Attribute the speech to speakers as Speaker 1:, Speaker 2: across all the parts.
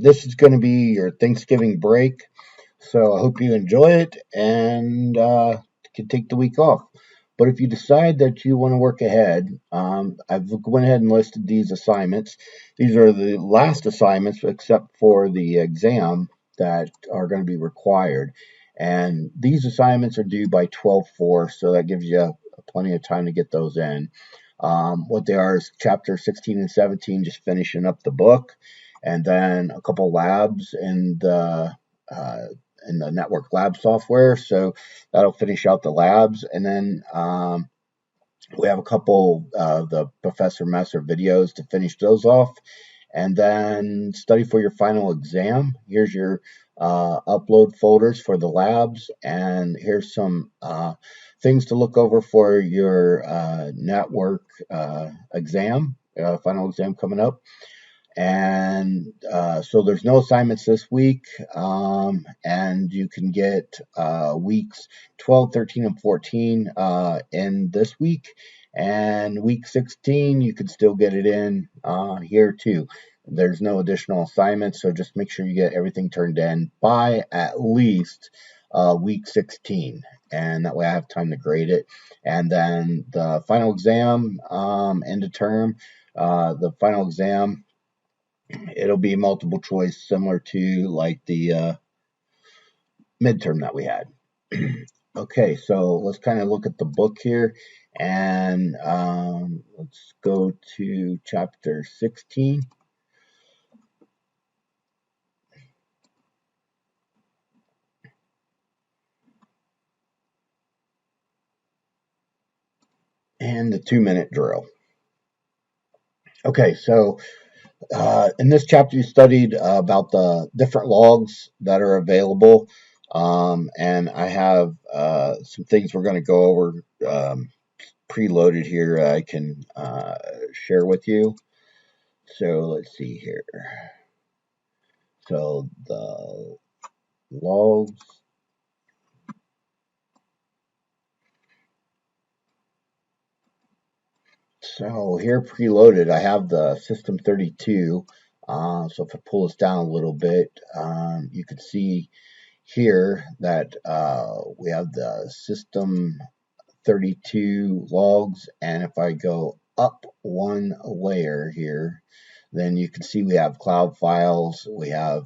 Speaker 1: This is going to be your Thanksgiving break, so I hope you enjoy it and can take the week off. But if you decide that you want to work ahead, I've went ahead and listed these assignments. These are the last assignments, except for the exam, that are going to be required. And these assignments are due by 12/4, so that gives you plenty of time to get those in. What they are is chapter 16 and 17, just finishing up the book, and then a couple labs uh, in the network lab software. So that'll finish out the labs, and then we have a couple of the Professor Messer videos to finish those off, and then study for your final exam. Here's your upload folders for the labs, and here's some things to look over for your network exam, final exam coming up. And so there's no assignments this week, and you can get weeks 12, 13, and 14 in this week, and week 16 you can still get it in here too. There's no additional assignments, so just make sure you get everything turned in by at least week 16, and that way I have time to grade it. And then the final exam, end of term, the final exam, it'll be multiple choice, similar to like the midterm that we had. Okay, so let's kind of look at the book here, and let's go to chapter 16. And the 2-minute drill. Okay, so in this chapter, you studied about the different logs that are available, and I have some things we're going to go over preloaded here. I can share with you. So let's see here. So the logs. So here preloaded, I have the System 32. So if I pull this down a little bit, you can see here that we have the System 32 logs, and if I go up one layer here, then you can see we have cloud files, we have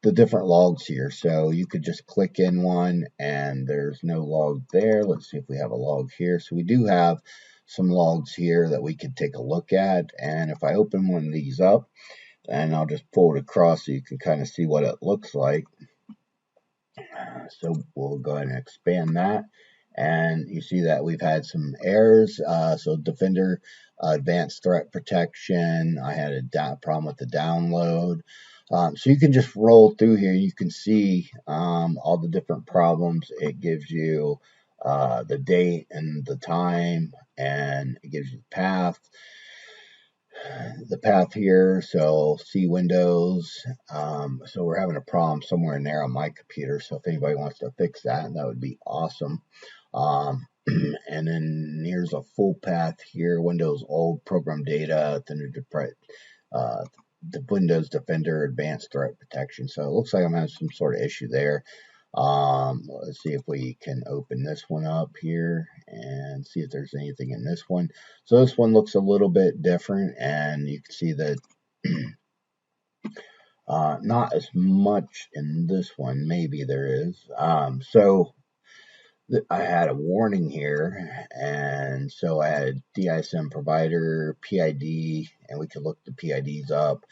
Speaker 1: the different logs here. So you could just click in one and there's no log there. Let's see if we have a log here. So we do have some logs here that we could take a look at, and if I open one of these up, and I'll just pull it across so you can kind of see what it looks like. So we'll go ahead and expand that, and you see that we've had some errors. So Defender Advanced Threat Protection, I had a problem with the download. So you can just roll through here. You can see all the different problems. It gives you the date and the time, and it gives you the path here. So see Windows. So we're having a problem somewhere in there on my computer. So if anybody wants to fix that, that would be awesome. And then here's a full path here. Windows old program data, the Windows Defender Advanced Threat Protection. So it looks like I'm having some sort of issue there. Let's see if we can open this one up here and see if there's anything in this one. So this one looks a little bit different, and you can see that not as much in this one. Maybe there is. So I had a warning here, and so I had DISM provider, PID, and we could look the PIDs up.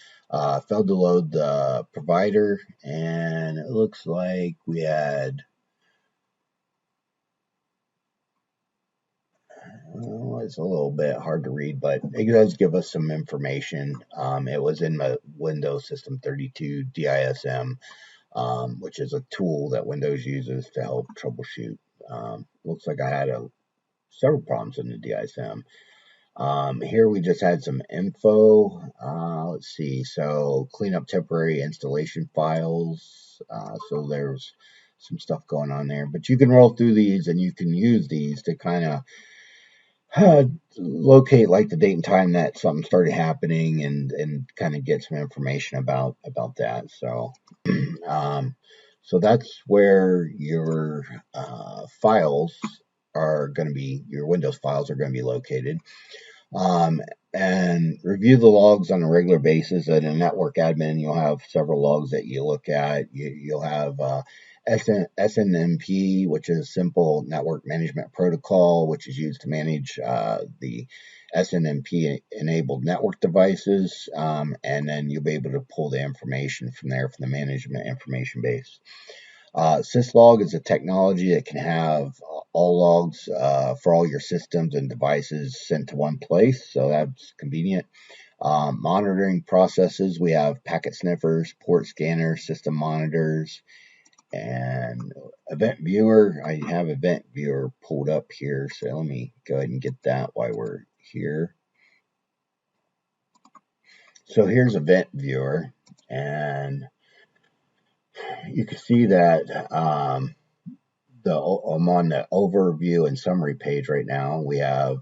Speaker 1: Failed to load the provider, and it looks like we had, well, it's a little bit hard to read, but it does give us some information. It was in the Windows System 32 DISM, which is a tool that Windows uses to help troubleshoot. Looks like I had several problems in the DISM. Here we just had some info. Let's see. So clean up temporary installation files. So there's some stuff going on there. But you can roll through these, and you can use these to kind of locate like the date and time that something started happening, and kind of get some information about that. So um, so that's where your files are going to be, your Windows files are going to be located. um, and review the logs on a regular basis. At a network admin, you'll have several logs that you look at. You'll have SNMP, which is Simple Network Management Protocol, which is used to manage the SNMP enabled network devices. And then you'll be able to pull the information from there from the management information base. Syslog is a technology that can have all logs for all your systems and devices sent to one place, so that's convenient. Monitoring processes, we have packet sniffers, port scanners, system monitors, and event viewer. I have event viewer pulled up here, so let me go ahead and get that while we're here. So here's event viewer, and you can see that I'm on the overview and summary page right now. We have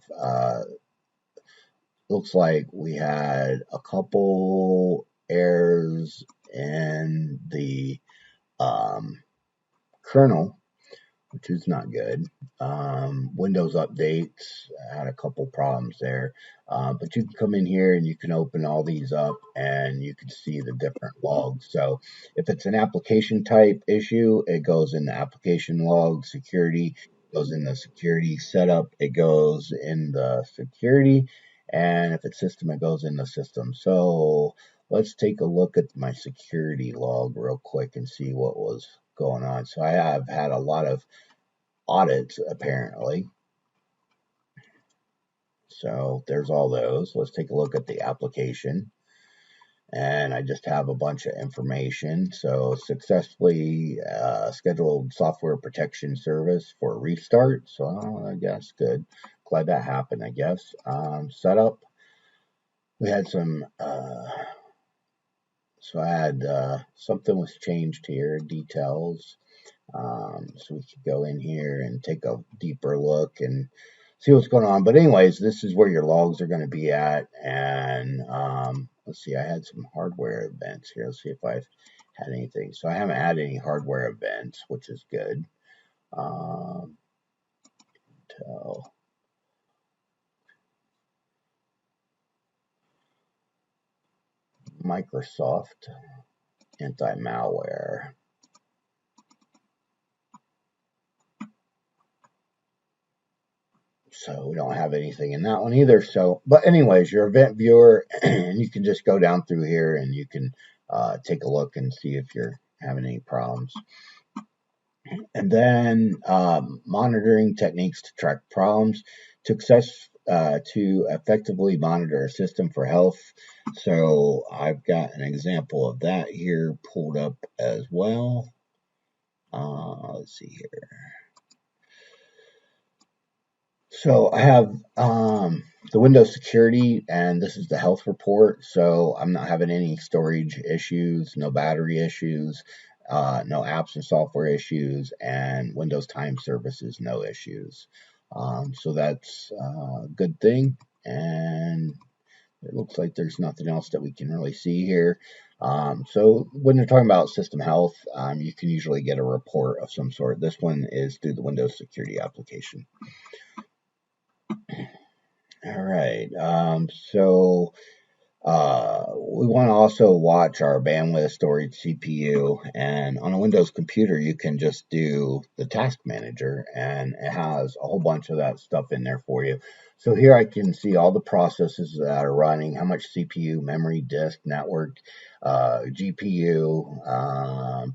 Speaker 1: looks like we had a couple errors in the um, kernel, which is not good. Windows updates had a couple problems there. But you can come in here and you can open all these up and you can see the different logs. So if it's an application type issue, it goes in the application log. Security goes in the security setup. It goes in the security. And if it's system, it goes in the system. So let's take a look at my security log real quick and see what was going on. So I have had a lot of audits apparently. So there's all those. Let's take a look at the application. And I just have a bunch of information. So successfully scheduled software protection service for restart. So I guess good. Glad that happened, I guess. Setup. We had some, so I had something was changed here, details. So we could go in here and take a deeper look and see what's going on. But anyways, this is where your logs are going to be at. And let's see, I had some hardware events here. Let's see if I've had anything. So I haven't had any hardware events, which is good. Tell Microsoft anti-malware. So we don't have anything in that one either. So, but anyways, your event viewer, and you can just go down through here and you can take a look and see if you're having any problems. And then monitoring techniques to track problems to effectively monitor a system for health. So I've got an example of that here pulled up as well. Let's see here. So I have the Windows security, and this is the health report. So I'm not having any storage issues, no battery issues, no apps and software issues, and Windows Time Services, no issues. So that's a good thing. And it looks like there's nothing else that we can really see here. So when you're talking about system health, you can usually get a report of some sort. This one is through the Windows security application. All right. So we want to also watch our bandwidth, storage, CPU, and on a Windows computer, you can just do the task manager, and it has a whole bunch of that stuff in there for you. So here I can see all the processes that are running, how much CPU, memory, disk, network, GPU,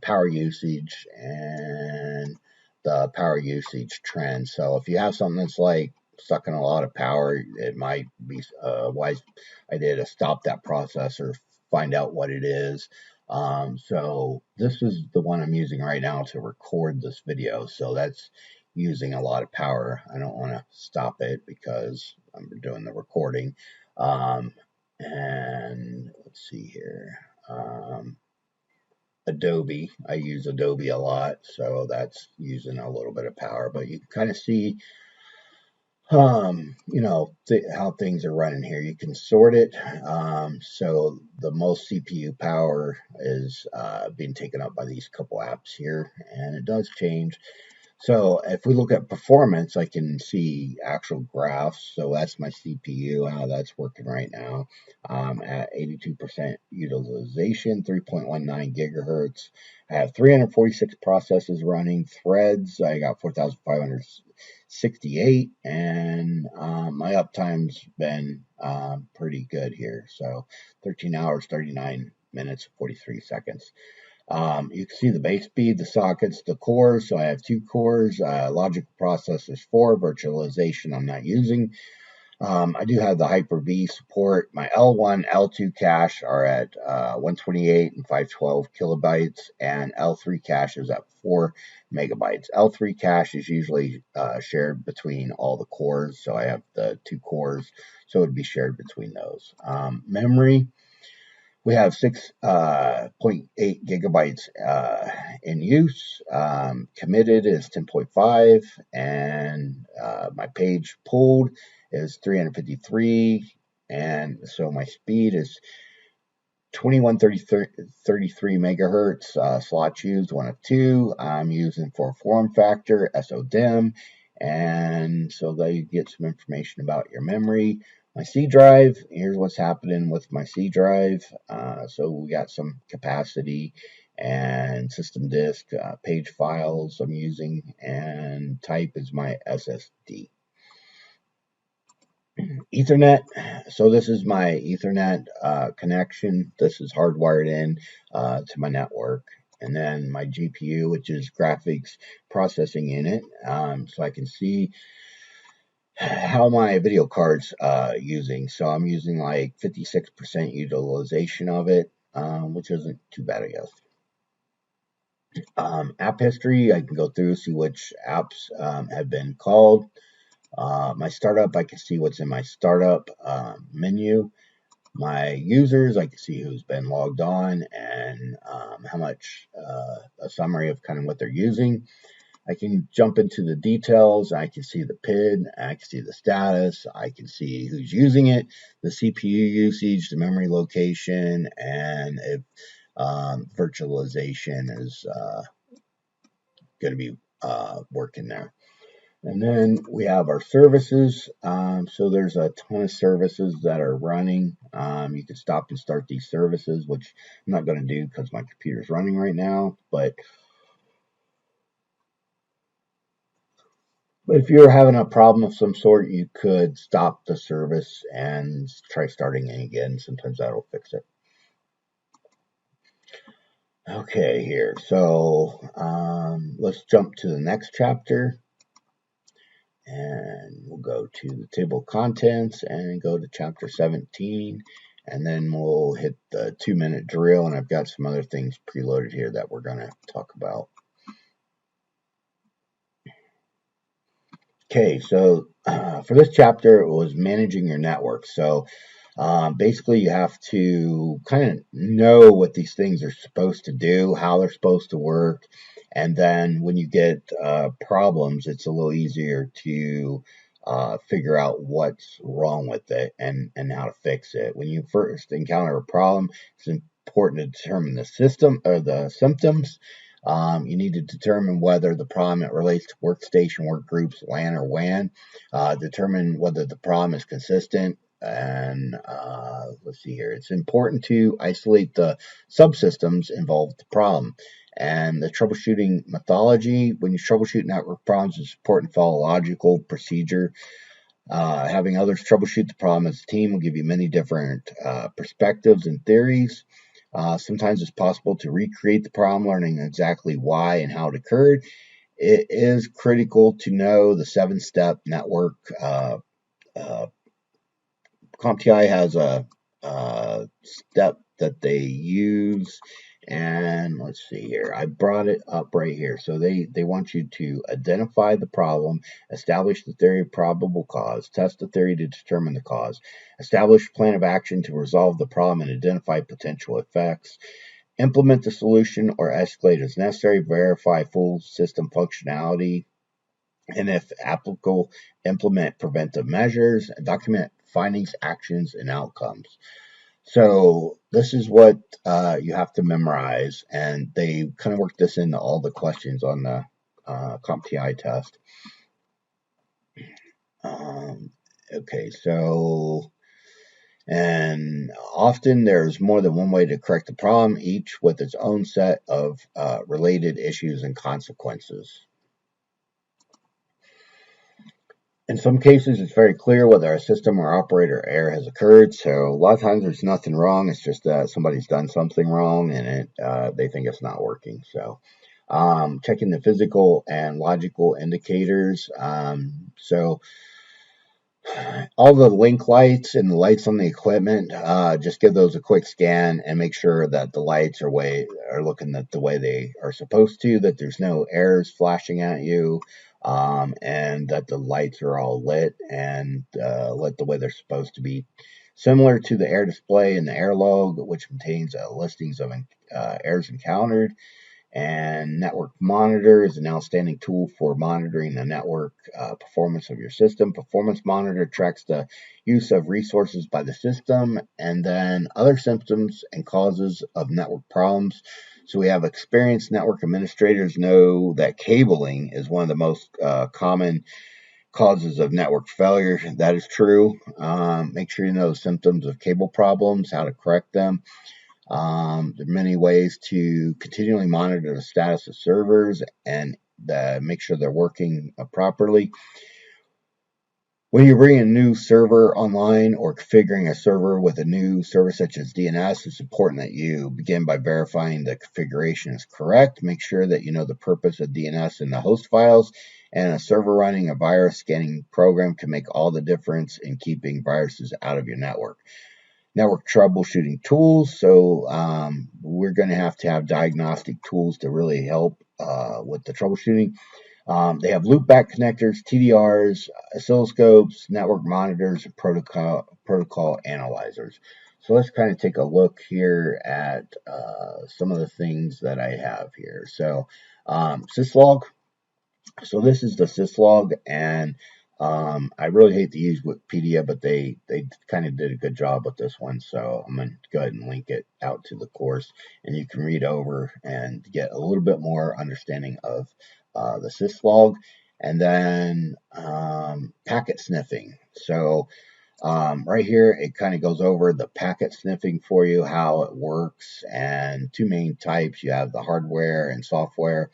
Speaker 1: power usage, and the power usage trend. So if you have something that's like sucking a lot of power, it might be a wise idea to stop that process or find out what it is. So this is the one I'm using right now to record this video. So that's using a lot of power. I don't want to stop it because I'm doing the recording. And let's see here. Adobe. I use Adobe a lot, so that's using a little bit of power, but you can kind of see how things are running here. You can sort it. So the most CPU power is being taken up by these couple apps here, and it does change. So if we look at performance, I can see actual graphs. So that's my CPU, how that's working right now, at 82% utilization, 3.19 gigahertz. I have 346 processes running, threads. I got 4,568, and my uptime's been pretty good here. So 13 hours, 39 minutes, 43 seconds. You can see the base speed, the sockets, the cores. So I have 2 cores, logic processors 4, virtualization I'm not using. I do have the Hyper-V support. My L1, L2 cache are at 128 and 512 kilobytes, and L3 cache is at 4 megabytes. L3 cache is usually shared between all the cores, so I have the 2 cores, so it would be shared between those. Memory, we have 6.8 gigabytes in use. Committed is 10.5, and my page pulled is 353, and so my speed is 2133 megahertz. Slots used 1 of 2. I'm using for form factor SODIMM, and so there you get some information about your memory. My C drive, here's what's happening with my C drive. So we got some capacity and system disk, page files I'm using, and type is my SSD. Ethernet. So this is my Ethernet connection. This is hardwired in to my network. And then my GPU, which is graphics processing unit. So I can see how my video card's using. So I'm using like 56% utilization of it, which isn't too bad, I guess. App history, I can go through, see which apps have been called. My startup, I can see what's in my startup menu. My users, I can see who's been logged on and how much, a summary of kind of what they're using. I can jump into the details. I can see the PID. I can see the status. I can see who's using it, the CPU usage, the memory location, and if virtualization is going to be working there. And then we have our services. So there's a ton of services that are running. You can stop and start these services, which I'm not going to do because my computer's running right now. But if you're having a problem of some sort, you could stop the service and try starting it again. Sometimes that'll fix it. Okay, here. So let's jump to the next chapter. And we'll go to the table of contents and go to chapter 17, and then we'll hit the 2-minute drill, and I've got some other things preloaded here that we're going to talk about. Okay, so for this chapter, it was managing your network. So basically, you have to kind of know what these things are supposed to do, how they're supposed to work, and then when you get problems, it's a little easier to figure out what's wrong with it and how to fix it. When you first encounter a problem, it's important to determine the system or the symptoms. You need to determine whether the problem relates to workstation, work groups, LAN, or WAN. Determine whether the problem is consistent. And let's see here. It's important to isolate the subsystems involved with the problem. And the troubleshooting methodology, when you troubleshoot network problems, it's important to follow a logical procedure. Having others troubleshoot the problem as a team will give you many different perspectives and theories. Sometimes it's possible to recreate the problem, learning exactly why and how it occurred. It is critical to know the 7-step network. CompTIA has a step that they use, and let's see here. I brought it up right here. So they want you to identify the problem, establish the theory of probable cause, test the theory to determine the cause, establish a plan of action to resolve the problem and identify potential effects, implement the solution or escalate as necessary, verify full system functionality, and if applicable, implement preventive measures, and document findings, actions, and outcomes. So this is what you have to memorize, and they kind of work this into all the questions on the CompTI test. Um, okay, so, and often there's more than one way to correct the problem, each with its own set of related issues and consequences. In some cases, it's very clear whether a system or operator error has occurred. So a lot of times there's nothing wrong. It's just that somebody's done something wrong and they think it's not working. So checking the physical and logical indicators. So all the link lights and the lights on the equipment, just give those a quick scan and make sure that the lights are looking at the way they are supposed to, that there's no errors flashing at you, and that the lights are all lit and lit the way they're supposed to be. Similar to the air display and the air log, which contains listings of errors encountered. And Network Monitor is an outstanding tool for monitoring the network performance of your system. Performance Monitor tracks the use of resources by the system and then other symptoms and causes of network problems. So we have experienced network administrators know that cabling is one of the most common causes of network failure. That is true. Make sure you know the symptoms of cable problems, how to correct them. There are many ways to continually monitor the status of servers and make sure they're working properly. When you bring a new server online or configuring a server with a new service such as DNS, it's important that you begin by verifying the configuration is correct. Make sure that you know the purpose of DNS in the host files, and a server running a virus scanning program can make all the difference in keeping viruses out of your network. Network troubleshooting tools. So we're going to have diagnostic tools to really help with the troubleshooting. They have loopback connectors, TDRs, oscilloscopes, network monitors, and protocol analyzers. So let's kind of take a look here at some of the things that I have here. So syslog. So this is the syslog, and I really hate to use Wikipedia, but they kind of did a good job with this one. So I'm going to go ahead and link it out to the course, and you can read over and get a little bit more understanding of the syslog. And then packet sniffing. So right here, it kind of goes over the packet sniffing for you, how it works, and two main types. You have the hardware and software,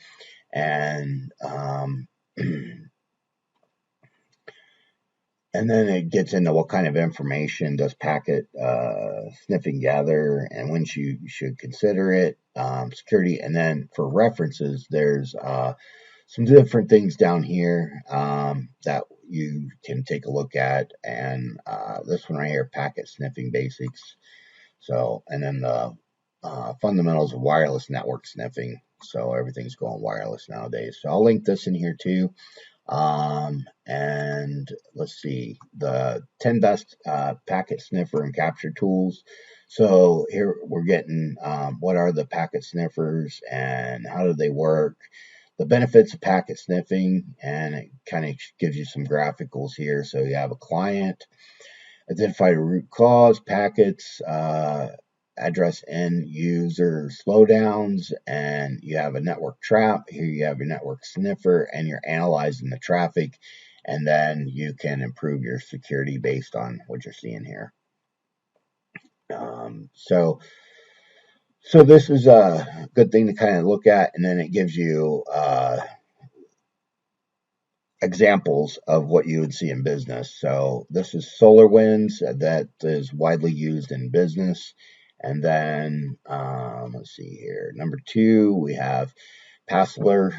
Speaker 1: and and then it gets into what kind of information does packet sniffing gather and when you should consider it, security, and then for references, there's some different things down here that you can take a look at, and this one right here, packet sniffing basics. So, and then the fundamentals of wireless network sniffing. So everything's going wireless nowadays. So I'll link this in here too. And let's see, the 10 best packet sniffer and capture tools. So here we're getting what are the packet sniffers and how do they work, the benefits of packet sniffing, and it kind of gives you some graphicals here. So you have a client, identify the root cause, packets, address end user slowdowns, and you have a network trap. Here you have your network sniffer, and you're analyzing the traffic, and then you can improve your security based on what you're seeing here. So this is a good thing to kind of look at, and then it gives you examples of what you would see in business. So this is SolarWinds that is widely used in business. And then let's see here. Number 2, we have Passler.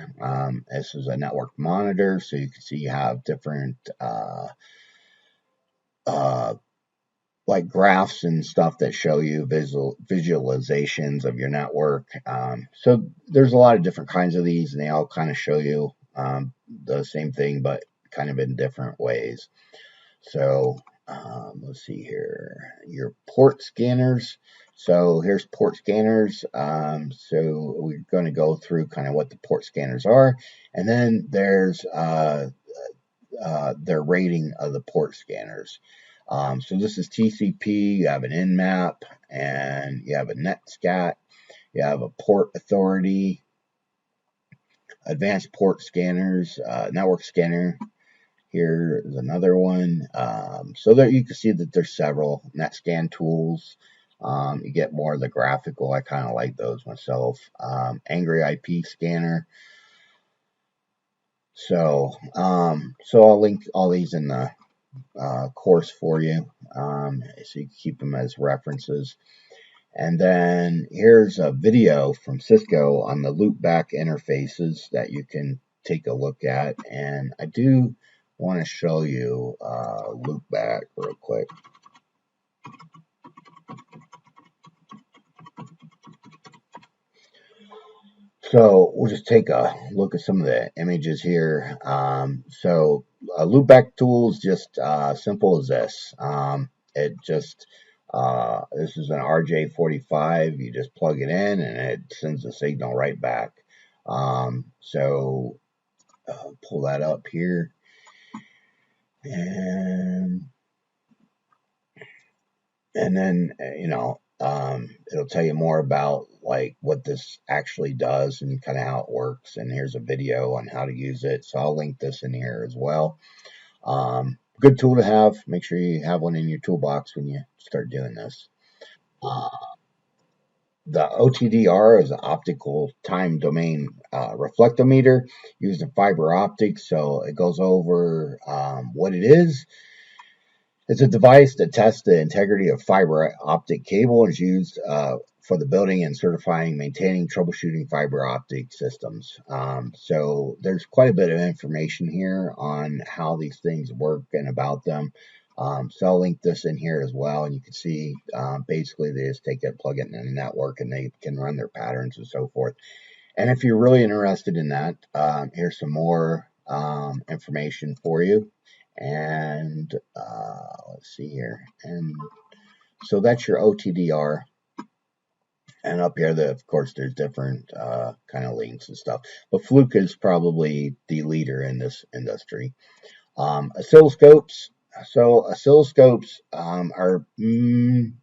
Speaker 1: This is a network monitor, so you can see you have different like graphs and stuff that show you visualizations of your network. So there's a lot of different kinds of these, and they all kind of show you the same thing, but kind of in different ways. So let's see here, your port scanners. So here's port scanners. So we're going to go through kind of what the port scanners are, and then there's their rating of the port scanners. So this is TCP, you have an Nmap, and you have a NetScat, you have a port authority, advanced port scanners, network scanner. Here is another one. So there you can see that there's several NetScan tools. You get more of the graphical. I kind of like those myself. Angry IP scanner. So I'll link all these in the course for you, so you can keep them as references. And then here's a video from Cisco on the loopback interfaces that you can take a look at. And I do want to show you loopback real quick. So we'll just take a look at some of the images here. So loopback tool is just simple as this. It just this is an RJ45. You just plug it in and it sends the signal right back. So pull that up here, and then it'll tell you more about like what this actually does and kind of how it works. And here's a video on how to use it. So I'll link this in here as well. Good tool to have. Make sure you have one in your toolbox when you start doing this. Uh, the OTDR is an optical time domain reflectometer used in fiber optics. So it goes over what it is. It's a device that tests the integrity of fiber optic cable and is used for the building and certifying, maintaining, troubleshooting fiber optic systems. So there's quite a bit of information here on how these things work and about them. So I'll link this in here as well, and you can see basically they just take it, plug it in a network, and they can run their patterns and so forth. And if you're really interested in that, here's some more information for you. And let's see here. And so that's your OTDR. And up here, of course, there's different kind of links and stuff. But Fluke is probably the leader in this industry. Oscilloscopes. So oscilloscopes are, in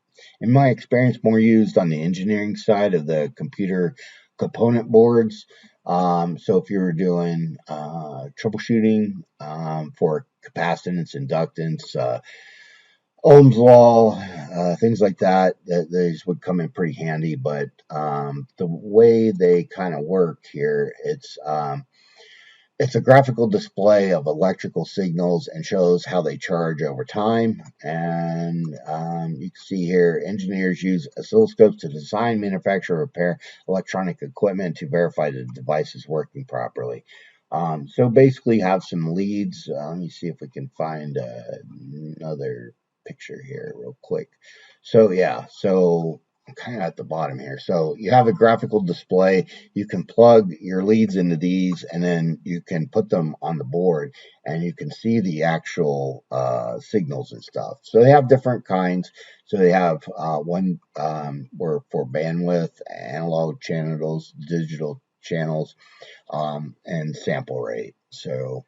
Speaker 1: my experience, more used on the engineering side of the computer component boards. So if you're doing troubleshooting for capacitance, inductance, Ohm's law, things like that, these would come in pretty handy. But the way they kind of work here, it's a graphical display of electrical signals and shows how they charge over time. And you can see here, engineers use oscilloscopes to design, manufacture, repair electronic equipment to verify the device is working properly. So basically, have some leads. Let me see if we can find another picture here real quick. So yeah, so I'm kind of at the bottom here. So you have a graphical display. You can plug your leads into these, and then you can put them on the board, and you can see the actual signals and stuff. So they have different kinds. So they have one where for bandwidth, analog channels, digital channels, and sample rate. So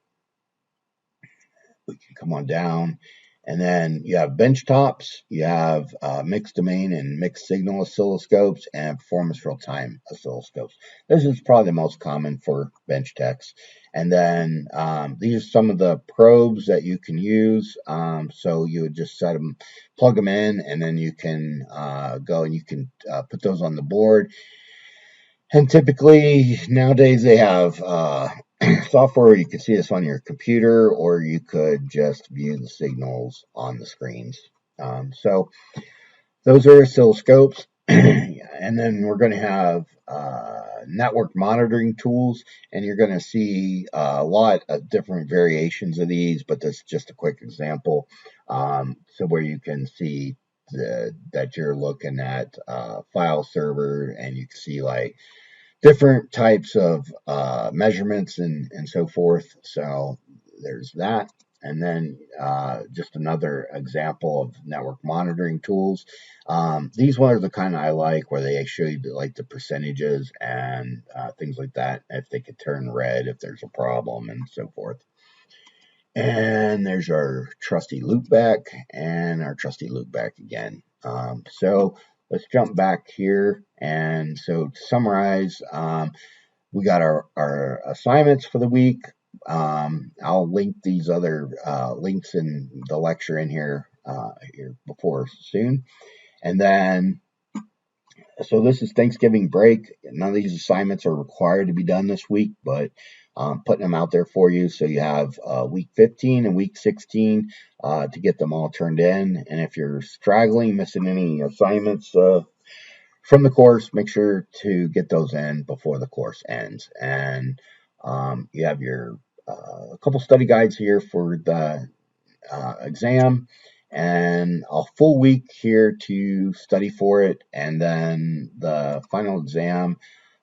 Speaker 1: we can come on down. And then you have bench tops, you have mixed domain and mixed signal oscilloscopes, and performance real time oscilloscopes. This is probably the most common for bench techs. And then these are some of the probes that you can use. So you would just set them, plug them in, and then you can go and you can put those on the board. And typically nowadays they have software where you can see this on your computer, or you could just view the signals on the screens. So those are oscilloscopes. And then we're going to have network monitoring tools, and you're going to see a lot of different variations of these, but this is just a quick example. So where you can see that you're looking at file server, and you can see like different types of measurements and so forth. So there's that. And then just another example of network monitoring tools. These ones are the kind I like, where they show you like the percentages and things like that. If they could turn red if there's a problem and so forth. And there's our trusty loop back and our trusty loop back again. So let's jump back here. And so to summarize, we got our assignments for the week. I'll link these other links in the lecture in here before soon. And then, so this is Thanksgiving break. None of these assignments are required to be done this week, but putting them out there for you. So you have week 15 and week 16 to get them all turned in. And if you're straggling, missing any assignments from the course, make sure to get those in before the course ends. And you have your a couple study guides here for the exam and a full week here to study for it, and then the final exam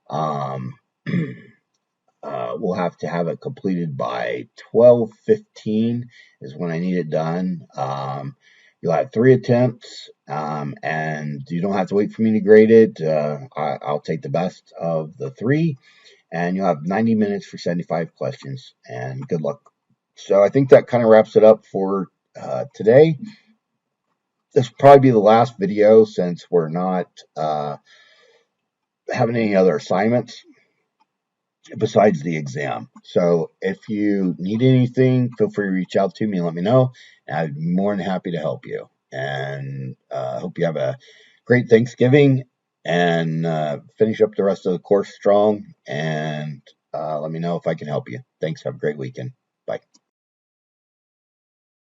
Speaker 1: um, we'll have to have it completed by 12:15 is when I need it done. You'll have 3 attempts, and you don't have to wait for me to grade it. I'll take the best of the 3, and you'll have 90 minutes for 75 questions, and good luck. So I think that kind of wraps it up for today. This will probably be the last video since we're not having any other assignments besides the exam. So if you need anything, feel free to reach out to me and let me know. And I'd be more than happy to help you. And I hope you have a great Thanksgiving and finish up the rest of the course strong. And let me know if I can help you. Thanks. Have a great weekend.